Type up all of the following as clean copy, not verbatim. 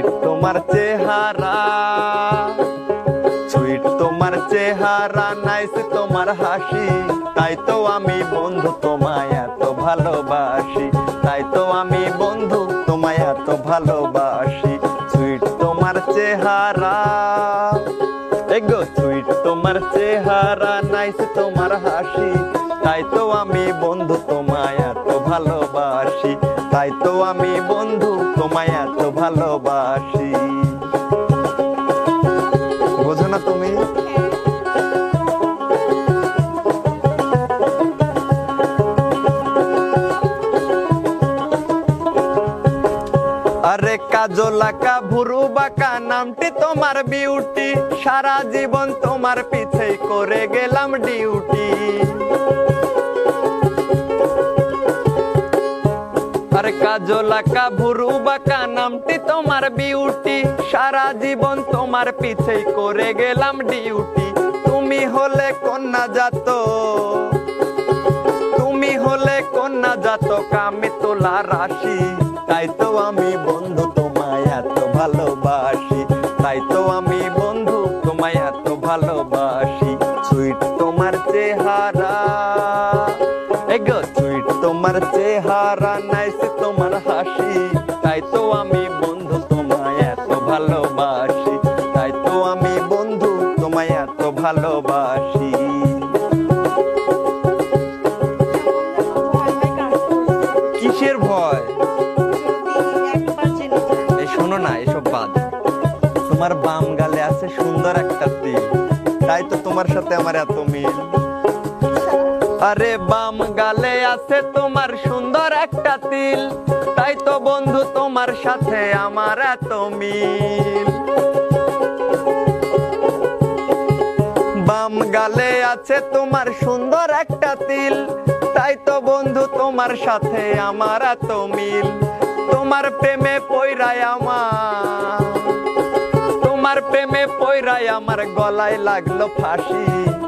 Sweet তোমার চেহারা, sweet তোমার চেহারা, নাইস তোমার হাসি, তাই তো আমি বন্ধু তোমায় এত ভালোবাসি, তাই তো আমি বন্ধু তোমায় এত ভালোবাসি। সুইট তোমার চেহারা, এগো সুইট তোমার চেহারা, নাইস তোমার হাসি, তাই তো আমি বন্ধু তোমায় এত ভালোবাসি, তাই তো আমি বন্ধু তোমায় এত ভালোবাসি। বোঝো না তুমি? আরে কাজলাকা ভুরু বাঁকা নামটি তোমার বিউটি, সারা জীবন তোমার পিছেই করে গেলাম ডিউটি। আরে কাজলাকা ভুরু বাঁকা নামটি তোমার বিউটি, সারা জীবন তোমার পিছেই করে গেলাম ডিউটি। তুমি হলে কন্যা জাত, তুমি হলে কন্যা জাতক, আমি তোলা রাশি, তাই তো আমি বন্ধু তোমায় এত ভালোবাসি, তাই তো আমি বন্ধু তোমায় এত ভালোবাসি। সুইট তোমার চেহারা, এগো সুইট তোমার চেহারা, নাইস তোমার হাসি, তাই তো আমি বন্ধু তোমায় এত ভালোবাসি, তাই তো আমি বন্ধু তোমায় এত ভালোবাসি। কিসের ভয়? এই শোনো না, এসব বাদ। তোমার বাম গালে আছে সুন্দর একটা তিল, তাই তো তোমার সাথে আমার এত মিল। আরে বাম গালে আছে তোমার সুন্দর একটা তিল, তাই তো বন্ধু তোমার সাথে আমার এত মিল। বাম গালে আছে তোমার সুন্দর একটা তিল, তাই তো বন্ধু তোমার সাথে আমার এত মিল। তোমার প্রেমে পয়রায় আমার, তোমার প্রেমে পয়রায় আমার গলায় লাগলো ফাঁসি,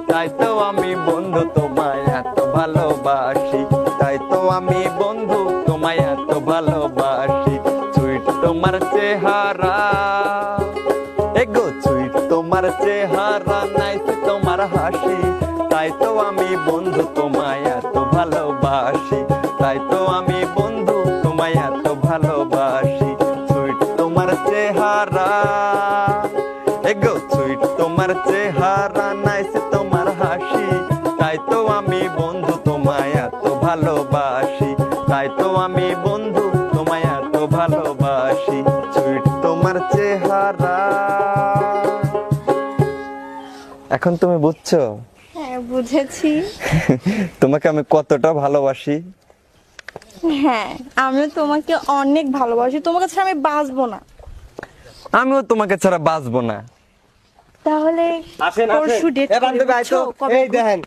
তাই তো আমি বন্ধু তোমায় এত ভালোবাসি, তাই তো আমি বন্ধু তোমায় এত ভালোবাসি। সুইট তোমার চেহারা, এগো সুইট তোমার চেহারা, নাইস তোমার হাসি, তাই তো আমি বন্ধু তোমায় এত ভালোবাসি, তাই তো আমি বন্ধু তোমায় এত ভালোবাসি। সুইট তোমার চেহারা, এগো সুইট তোমার চেহারা, নাইস তোমার হাসি, তাই তো আমি বন্ধু তোমায় এত ভালোবাসি, তাই তো আমি বন্ধু তোমায় এত ভালোবাসি। সুইট তোমার চেহারা। এখন তুমি বুঝছো? হ্যাঁ বুঝেছি। তোমাকে আমি কতটা ভালোবাসি। হ্যাঁ আমিও তোমাকে অনেক ভালোবাসি, তোমাকে ছাড়া আমি বাঁচবো না। আমিও তোমাকে ছাড়া বাঁচবো না। তাহলে আসেন, আসেন। পরশু ডেট এ বান্ধবী, আয় তো। এই দেখেন।